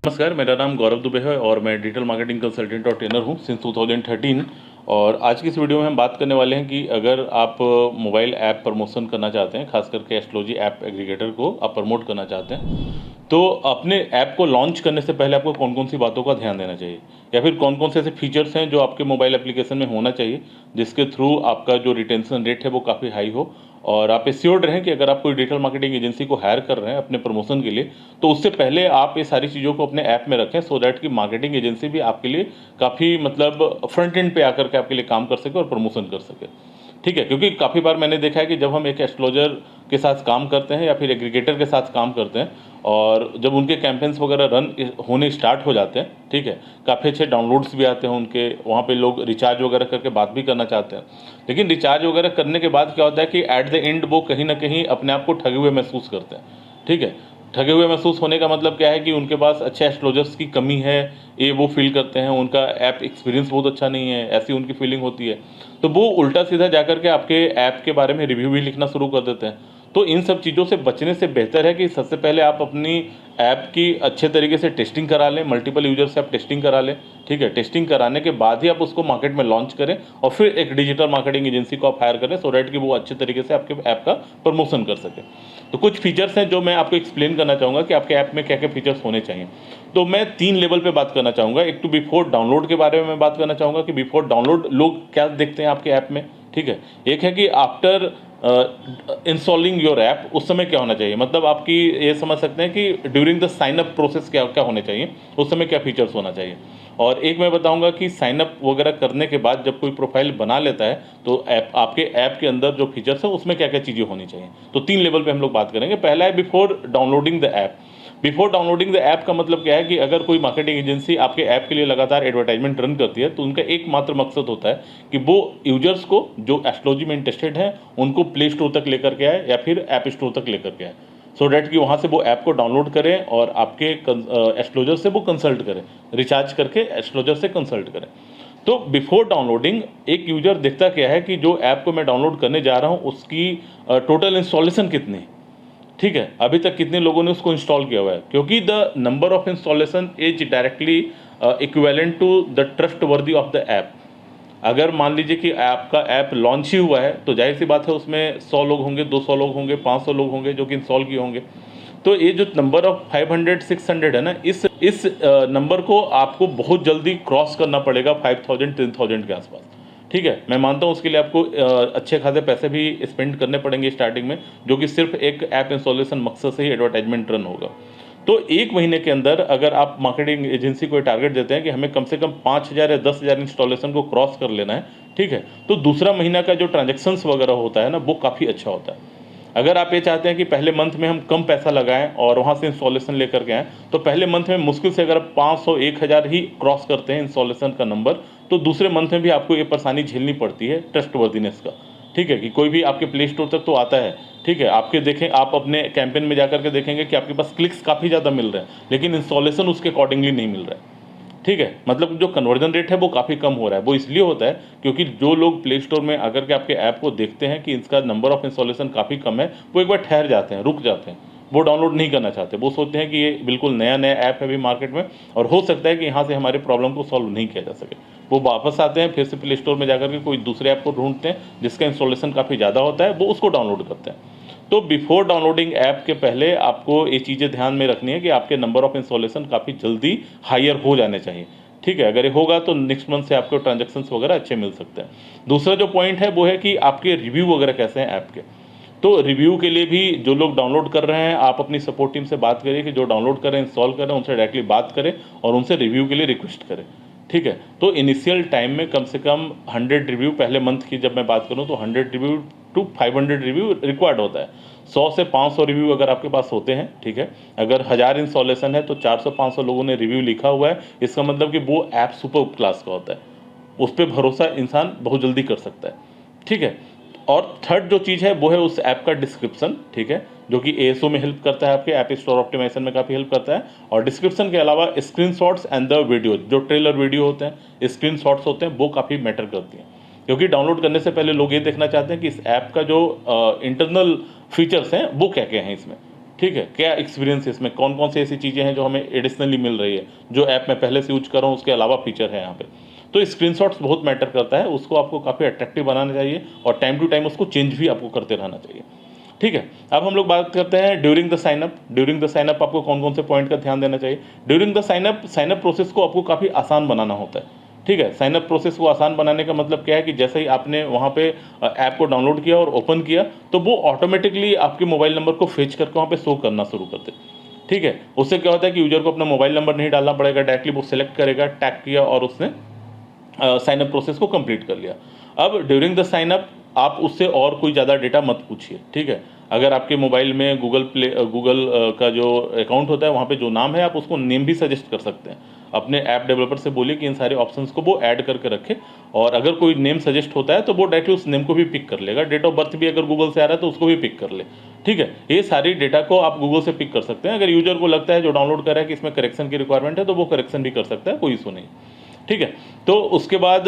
नमस्कार, मेरा नाम गौरव दुबे है और मैं डिजिटल मार्केटिंग कंसल्टेंट और ट्रेनर हूं सिंस 2013। और आज की इस वीडियो में हम बात करने वाले हैं कि अगर आप मोबाइल ऐप प्रमोशन करना चाहते हैं, खास करके एस्ट्रोलॉजी ऐप एग्रीगेटर को आप प्रमोट करना चाहते हैं, तो अपने ऐप को लॉन्च करने से पहले आपको कौन कौन सी बातों का ध्यान देना चाहिए, या फिर कौन कौन से ऐसे फीचर्स हैं जो आपके मोबाइल एप्लीकेशन में होना चाहिए जिसके थ्रू आपका जो रिटेंशन रेट है वो काफ़ी हाई हो, और आप एश्योर्ड रहें कि अगर आप कोई डिजिटल मार्केटिंग एजेंसी को हायर कर रहे हैं अपने प्रमोशन के लिए, तो उससे पहले आप ये सारी चीज़ों को अपने ऐप में रखें, सो दैट कि मार्केटिंग एजेंसी भी आपके लिए काफ़ी मतलब फ्रंट एंड पे आकर के आपके लिए काम कर सके और प्रमोशन कर सके। ठीक है, क्योंकि काफ़ी बार मैंने देखा है कि जब हम एक एस्ट्रोलॉजर के साथ काम करते हैं या फिर एग्रीगेटर के साथ काम करते हैं, और जब उनके कैंपेन्स वगैरह रन होने स्टार्ट हो जाते हैं, ठीक है, काफ़ी अच्छे डाउनलोड्स भी आते हैं उनके, वहाँ पे लोग रिचार्ज वगैरह करके बात भी करना चाहते हैं। लेकिन रिचार्ज वगैरह करने के बाद क्या होता है कि एट द एंड वो कहीं ना कहीं अपने आप को ठगे हुए महसूस करते हैं। ठीक है, ठगे हुए महसूस होने का मतलब क्या है कि उनके पास अच्छे एस्ट्रोलॉजर्स की कमी है, ये वो फील करते हैं, उनका ऐप एक्सपीरियंस बहुत अच्छा नहीं है, ऐसी उनकी फीलिंग होती है। तो वो उल्टा सीधा जाकर के आपके ऐप के बारे में रिव्यू भी लिखना शुरू कर देते हैं। तो इन सब चीज़ों से बचने से बेहतर है कि सबसे पहले आप अपनी ऐप की अच्छे तरीके से टेस्टिंग करा लें, मल्टीपल यूजर से आप टेस्टिंग करा लें। ठीक है, टेस्टिंग कराने के बाद ही आप उसको मार्केट में लॉन्च करें, और फिर एक डिजिटल मार्केटिंग एजेंसी को आप हायर करें, सो दैट कि वो अच्छे तरीके से आपके ऐप का प्रमोशन कर सके। तो कुछ फीचर्स हैं जो मैं आपको एक्सप्लेन करना चाहूँगा कि आपके ऐप में क्या क्या फीचर्स होने चाहिए। तो मैं 3 लेवल पे बात करना चाहूँगा। एक तो बिफोर डाउनलोड के बारे में मैं बात करना चाहूँगा कि बिफोर डाउनलोड लोग क्या देखते हैं आपके ऐप में। ठीक है, एक है कि आफ्टर इंस्टॉलिंग योर ऐप उस समय क्या होना चाहिए, मतलब आपकी ये समझ सकते हैं कि during the sign up process क्या क्या होने चाहिए, उस समय क्या फीचर्स होना चाहिए। और एक मैं बताऊंगा कि साइन अप वगैरह करने के बाद जब कोई प्रोफाइल बना लेता है तो ऐप आपके ऐप के अंदर जो फीचर्स है उसमें क्या क्या चीज़ें होनी चाहिए। तो 3 लेवल पे हम लोग बात करेंगे। पहला है before downloading the app. Before downloading the app का मतलब क्या है कि अगर कोई मार्केटिंग एजेंसी आपके ऐप के लिए लगातार एडवर्टाइजमेंट रन करती है, तो उनका एकमात्र मकसद होता है कि वो यूजर्स को जो एस्ट्रोलॉजी में इंटरेस्टेड हैं उनको प्ले स्टोर तक लेकर के आए या फिर ऐप स्टोर तक लेकर के आए, सो डैट कि वहाँ से वो ऐप को डाउनलोड करें और आपके एस्ट्रोलॉजर से वो कंसल्ट करें, रिचार्ज करके एस्ट्रोलॉजर से कंसल्ट करें। तो बिफोर डाउनलोडिंग एक यूजर देखता क्या है कि जो ऐप को मैं डाउनलोड करने जा रहा हूँ उसकी टोटल इंस्टॉलेशन कितनी है। ठीक है, अभी तक कितने लोगों ने उसको इंस्टॉल किया हुआ है, क्योंकि the number of installation is directly equivalent to the trustworthy of the app. अगर मान लीजिए कि आपका ऐप लॉन्च ही हुआ है तो जाहिर सी बात है उसमें 100 लोग होंगे, 200 लोग होंगे, 500 लोग होंगे जो कि इंस्टॉल किए होंगे। तो ये जो नंबर ऑफ 500 600 है ना, इस नंबर को आपको बहुत जल्दी क्रॉस करना पड़ेगा 5000 10,000 के आसपास। ठीक है, मैं मानता हूँ उसके लिए आपको अच्छे खासे पैसे भी स्पेंड करने पड़ेंगे स्टार्टिंग में, जो कि सिर्फ एक ऐप इंस्टॉलेशन मकसद से ही एडवर्टाइजमेंट रन होगा। तो 1 महीने के अंदर अगर आप मार्केटिंग एजेंसी को टारगेट देते हैं कि हमें कम से कम 5,000 या 10,000 इंस्टॉलेशन को क्रॉस कर लेना है, ठीक है, तो दूसरा महीना का जो ट्रांजेक्शन्स वगैरह होता है ना, वो काफ़ी अच्छा होता है। अगर आप ये चाहते हैं कि पहले मंथ में हम कम पैसा लगाएं और वहाँ से इंस्टॉलेशन लेकर के आएँ, तो पहले मंथ में मुश्किल से अगर 500 1000 ही क्रॉस करते हैं इंस्टॉलेशन का नंबर, तो दूसरे मंथ में भी आपको ये परेशानी झेलनी पड़ती है ट्रस्ट वर्दीनेस का। ठीक है, कि कोई भी आपके प्ले स्टोर तक तो आता है, ठीक है, आपके देखें, आप अपने कैंपेन में जाकर के देखेंगे कि आपके पास क्लिक्स काफ़ी ज़्यादा मिल रहे हैं, लेकिन इंस्टॉलेशन उसके अकॉर्डिंगली नहीं मिल रहा है। ठीक है, मतलब जो कन्वर्जन रेट है वो काफ़ी कम हो रहा है। वो इसलिए होता है क्योंकि जो लोग प्ले स्टोर में आकर के आपके ऐप को देखते हैं कि इसका नंबर ऑफ इंस्टॉलेशन काफ़ी कम है, वो एक बार ठहर जाते हैं, रुक जाते हैं, वो डाउनलोड नहीं करना चाहते। वो सोचते हैं कि ये बिल्कुल नया नया ऐप है अभी मार्केट में, और हो सकता है कि यहाँ से हमारे प्रॉब्लम को सॉल्व नहीं किया जा सके। वो वापस आते हैं, फिर से प्ले स्टोर में जाकर के कोई दूसरे ऐप को ढूंढते हैं जिसका इंस्टॉलेशन काफ़ी ज़्यादा होता है, वो उसको डाउनलोड करते हैं। तो बिफोर डाउनलोडिंग ऐप के पहले आपको ये चीज़ें ध्यान में रखनी है कि आपके नंबर ऑफ इंस्टॉलेशन काफ़ी जल्दी हायर हो जाने चाहिए। ठीक है, अगर ये होगा तो नेक्स्ट मंथ से आपको ट्रांजैक्शंस वगैरह अच्छे मिल सकते हैं। दूसरा जो पॉइंट है वो है कि आपके रिव्यू वगैरह कैसे हैं ऐप के। तो रिव्यू के लिए भी जो लोग डाउनलोड कर रहे हैं, आप अपनी सपोर्ट टीम से बात करिए कि जो डाउनलोड करें, इंस्टॉल करें, उनसे डायरेक्टली बात करें और उनसे रिव्यू के लिए रिक्वेस्ट करें। ठीक है, तो इनिशियल टाइम में कम से कम 100 रिव्यू, पहले मंथ की जब मैं बात करूं तो 100 रिव्यू टू 500 रिव्यू रिक्वायर्ड होता है। 100 से 500 रिव्यू अगर आपके पास होते हैं, ठीक है, अगर 1000 इंस्टॉलेशन है तो 400-500 लोगों ने रिव्यू लिखा हुआ है, इसका मतलब कि वो ऐप सुपर क्लास का होता है, उस पर भरोसा इंसान बहुत जल्दी कर सकता है। ठीक है, और थर्ड जो चीज़ है वो है उस ऐप का डिस्क्रिप्शन। ठीक है, जो कि एएसओ में हेल्प करता है, आपके ऐप स्टोर ऑप्टिमाइजेशन में काफ़ी हेल्प करता है। और डिस्क्रिप्शन के अलावा स्क्रीनशॉट्स एंड द वीडियो, जो ट्रेलर वीडियो होते हैं, स्क्रीनशॉट्स होते हैं, वो काफ़ी मैटर करती हैं, क्योंकि डाउनलोड करने से पहले लोग ये देखना चाहते हैं कि इस ऐप का जो इंटरनल फीचर्स हैं वो क्या क्या हैं इसमें। ठीक है, क्या एक्सपीरियंस है इसमें, कौन कौन सी ऐसी चीज़ें हैं जो हमें एडिशनली मिल रही है, जो ऐप मैं पहले से यूज कर रहा हूँ उसके अलावा फीचर है यहाँ पे। तो स्क्रीनशॉट्स बहुत मैटर करता है, उसको आपको काफ़ी अट्रैक्टिव बनाना चाहिए और टाइम टू टाइम उसको चेंज भी आपको करते रहना चाहिए। ठीक है, अब हम लोग बात करते हैं during the signup. During the signup आपको कौन कौन से पॉइंट का ध्यान देना चाहिए। ड्यूरिंग द साइनअप प्रोसेस को आपको काफ़ी आसान बनाना होता है। ठीक है, साइनअप प्रोसेस को आसान बनाने का मतलब क्या है कि जैसे ही आपने वहाँ पे ऐप को डाउनलोड किया और ओपन किया तो वो ऑटोमेटिकली आपके मोबाइल नंबर को फेच करके वहाँ पे शो करना शुरू करते। ठीक है, उससे क्या होता है कि यूजर को अपना मोबाइल नंबर नहीं डालना पड़ेगा, डायरेक्टली वो सिलेक्ट करेगा, टैग किया और उसने साइनअप प्रोसेस को कंप्लीट कर लिया। अब ड्यूरिंग द साइनअप आप उससे और कोई ज़्यादा डेटा मत पूछिए। ठीक है, अगर आपके मोबाइल में गूगल का जो अकाउंट होता है वहाँ पे जो नाम है आप उसको नेम भी सजेस्ट कर सकते हैं। अपने ऐप डेवलपर से बोलिए कि इन सारे ऑप्शंस को वो ऐड करके रखे और अगर कोई नेम सजेस्ट होता है तो वो डायरेक्टली उस नेम को भी पिक कर लेगा। डेट ऑफ बर्थ भी अगर गूगल से आ रहा है तो उसको भी पिक कर ले। ठीक है, ये सारी डेटा को आप गूगल से पिक कर सकते हैं। अगर यूजर को लगता है जो डाउनलोड कर रहा है कि इसमें करेक्शन की रिक्वायरमेंट है तो वो करेक्शन भी कर सकता है, कोई इशू नहीं। ठीक है, तो उसके बाद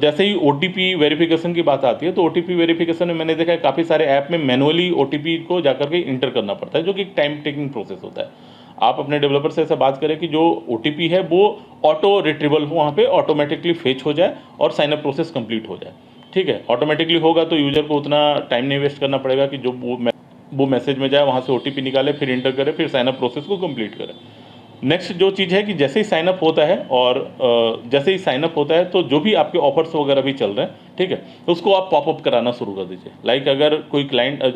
जैसे ही OTP वेरिफिकेशन की बात आती है तो OTP वेरिफिकेशन में मैंने देखा है काफ़ी सारे ऐप में मैनुअली OTP को जाकर के इंटर करना पड़ता है, जो कि टाइम टेकिंग प्रोसेस होता है। आप अपने डेवलपर से ऐसा बात करें कि जो OTP है वो ऑटो रिट्रीवल हो, वहाँ पे ऑटोमेटिकली फेच हो जाए और साइनअप प्रोसेस कंप्लीट हो जाए। ठीक है, ऑटोमेटिकली होगा तो यूजर को उतना टाइम नहीं वेस्ट करना पड़ेगा कि जो वो मैसेज में जाए वहाँ से OTP निकाले, फिर इंटर करे, फिर साइनअप प्रोसेस को कंप्लीट करे। नेक्स्ट जो चीज़ है कि जैसे ही साइनअप होता है और जैसे ही साइनअप होता है तो जो भी आपके ऑफर्स वगैरह भी चल रहे हैं, ठीक है, तो उसको आप पॉपअप कराना शुरू कर दीजिए। लाइक अगर कोई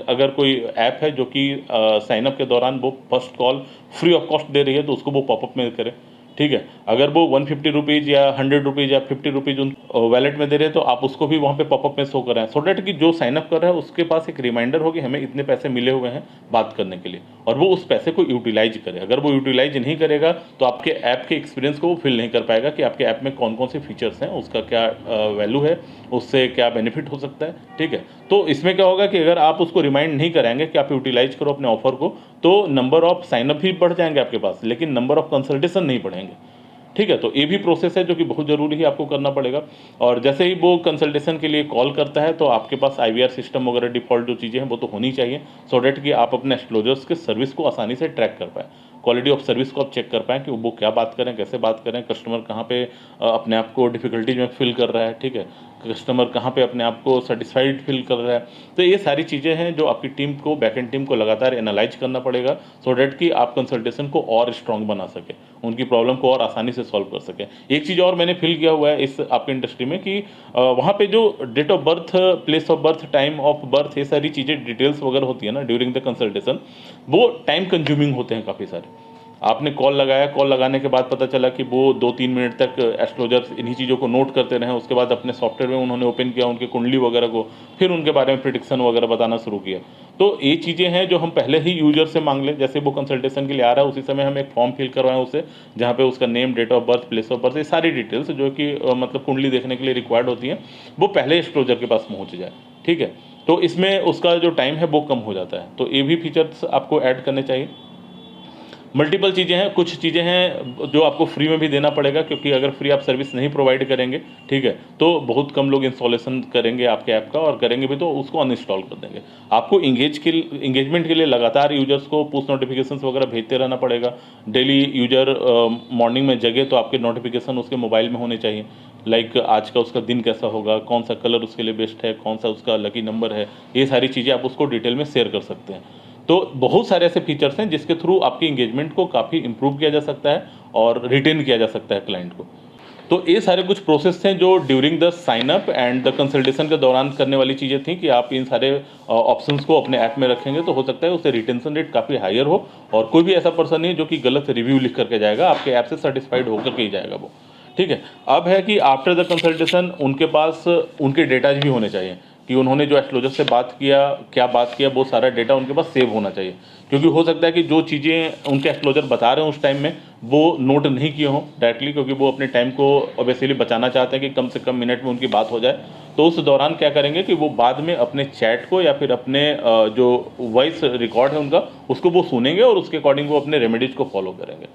अगर कोई ऐप है जो कि साइनअप के दौरान वो first call free of cost दे रही है तो उसको वो पॉपअप में करे। ठीक है, अगर वो 150 रुपीज़ या 100 रुपीज़ या 50 रुपीज़ उन वैलेट में दे रहे हैं तो आप उसको भी वहाँ पे पॉपअप में शो कराएं, सो डैट कि जो साइनअप कर रहा है उसके पास एक रिमाइंडर हो कि हमें इतने पैसे मिले हुए हैं बात करने के लिए और वो उस पैसे को यूटिलाइज करे। अगर वो यूटिलाइज नहीं करेगा तो आपके ऐप के एक्सपीरियंस को वो फील नहीं कर पाएगा कि आपके ऐप में कौन कौन से फीचर्स हैं, उसका क्या वैल्यू है, उससे क्या बेनिफिट हो सकता है। ठीक है, तो इसमें क्या होगा कि अगर आप उसको रिमाइंड नहीं कराएंगे कि आप यूटिलाइज करो अपने ऑफर को तो नंबर ऑफ साइनअप ही बढ़ जाएंगे आपके पास, लेकिन नंबर ऑफ कंसल्टेशन नहीं बढ़ेंगे। ठीक है, तो ये भी प्रोसेस है जो कि बहुत ज़रूरी है, आपको करना पड़ेगा। और जैसे ही वो कंसल्टेशन के लिए कॉल करता है तो आपके पास IVR सिस्टम वगैरह डिफ़ॉल्ट जो चीज़ें हैं वो तो होनी चाहिए, सो डैट कि आप अपने एस्ट्रोलजर्स के सर्विस को आसानी से ट्रैक कर पाएँ, क्वालिटी ऑफ सर्विस को आप चेक कर पाएँ कि वो क्या बात करें, कैसे बात करें, कस्टमर कहाँ पे अपने आप को डिफ़िकल्टीज में फील कर रहा है। ठीक है, कस्टमर कहाँ पे अपने आप को सेटिस्फाइड फील कर रहा है। तो ये सारी चीज़ें हैं जो आपकी टीम को, बैकएंड टीम को लगातार एनालाइज करना पड़ेगा, सो डैट कि आप कंसल्टेशन को और स्ट्रॉन्ग बना सके, उनकी प्रॉब्लम को और आसानी से सॉल्व कर सके। एक चीज़ और मैंने फील किया हुआ है इस आपके इंडस्ट्री में कि वहाँ पे जो date of birth, place of birth, time of birth, ये सारी चीज़ें डिटेल्स वगैरह होती है ना ड्यूरिंग द कंसल्टेशन, वो टाइम कंज्यूमिंग होते हैं काफ़ी सारे। आपने कॉल लगाया, कॉल लगाने के बाद पता चला कि वो 2-3 मिनट तक एस्ट्रोलजर्स इन्हीं चीज़ों को नोट करते रहे, उसके बाद अपने सॉफ्टवेयर में उन्होंने ओपन किया उनके कुंडली वगैरह को, फिर उनके बारे में प्रिडिक्शन वगैरह बताना शुरू किया। तो ये चीज़ें हैं जो हम पहले ही यूजर से मांग लें, जैसे वो कंसल्टेशन के लिए आ रहा है उसी समय हम एक फॉर्म फिल करवाएं उसे, जहाँ पे उसका name, date of birth, place of birth, ये सारी डिटेल्स जो कि मतलब कुंडली देखने के लिए रिक्वायर्ड होती हैं वो पहले एस्ट्रोलजर के पास पहुँच जाए। ठीक है, तो इसमें उसका जो टाइम है वो कम हो जाता है। तो ये भी फीचर्स आपको ऐड करने चाहिए। मल्टीपल चीज़ें हैं, कुछ चीज़ें हैं जो आपको फ्री में भी देना पड़ेगा, क्योंकि अगर फ्री आप सर्विस नहीं प्रोवाइड करेंगे, ठीक है, तो बहुत कम लोग इंस्टॉलेशन करेंगे आपके ऐप का, और करेंगे भी तो उसको अनइंस्टॉल कर देंगे। आपको इंगेजमेंट के लिए लगातार यूजर्स को पुश नोटिफिकेशंस वगैरह भेजते रहना पड़ेगा। डेली यूजर मॉर्निंग में जगे तो आपके नोटिफिकेशन उसके मोबाइल में होने चाहिए, लाइक आज का उसका दिन कैसा होगा, कौन सा कलर उसके लिए बेस्ट है, कौन सा उसका लकी नंबर है, ये सारी चीज़ें आप उसको डिटेल में शेयर कर सकते हैं। तो बहुत सारे ऐसे फीचर्स हैं जिसके थ्रू आपकी इंगेजमेंट को काफ़ी इंप्रूव किया जा सकता है और रिटेन किया जा सकता है क्लाइंट को। तो ये सारे कुछ प्रोसेस हैं जो during the sign up and the consultation के दौरान करने वाली चीज़ें थी कि आप इन सारे ऑप्शंस को अपने ऐप में रखेंगे तो हो सकता है उससे रिटेंशन रेट काफ़ी हायर हो, और कोई भी ऐसा पर्सन नहीं है जो कि गलत रिव्यू लिख करके जाएगा, आपके ऐप से सेटिस्फाइड होकर के ही जाएगा वो। ठीक है, अब है कि आफ्टर द कंसल्टेशन उनके पास उनके डेटाज भी होने चाहिए कि उन्होंने जो एस्ट्रोलजर से बात किया, क्या बात किया, वो सारा डेटा उनके पास सेव होना चाहिए। क्योंकि हो सकता है कि जो चीज़ें उनके एस्ट्रोलजर बता रहे हैं उस टाइम में वो नोट नहीं किए हों डायरेक्टली, क्योंकि वो अपने टाइम को ऑब्वियसली बचाना चाहते हैं कि कम से कम मिनट में उनकी बात हो जाए। तो उस दौरान क्या करेंगे कि वो बाद में अपने चैट को या फिर अपने जो वॉइस रिकॉर्ड है उनका, उसको वो सुनेंगे और उसके अकॉर्डिंग वो अपने रेमेडीज को फॉलो करेंगे।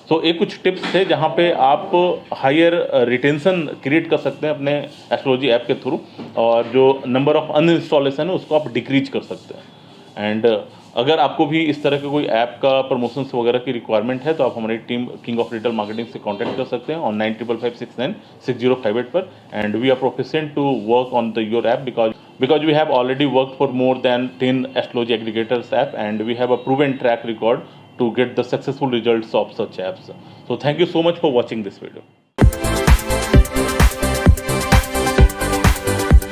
सो ये कुछ टिप्स थे जहाँ पे आप हायर रिटेंशन क्रिएट कर सकते हैं अपने एस्ट्रोलॉजी ऐप के थ्रू, और जो नंबर ऑफ अनइंस्टॉलेशन है उसको आप डिक्रीज कर सकते हैं। एंड अगर आपको भी इस तरह के कोई ऐप का प्रमोशंस वगैरह की रिक्वायरमेंट है तो आप हमारी team King of Retail Marketing से कांटेक्ट कर सकते हैं ऑन 9555696058 पर. And we are proficient to work on the your app because we have already worked for more than 10 astrology aggregators app and we have a proven track record to get the successful results of such apps. So thank you so much for watching this video.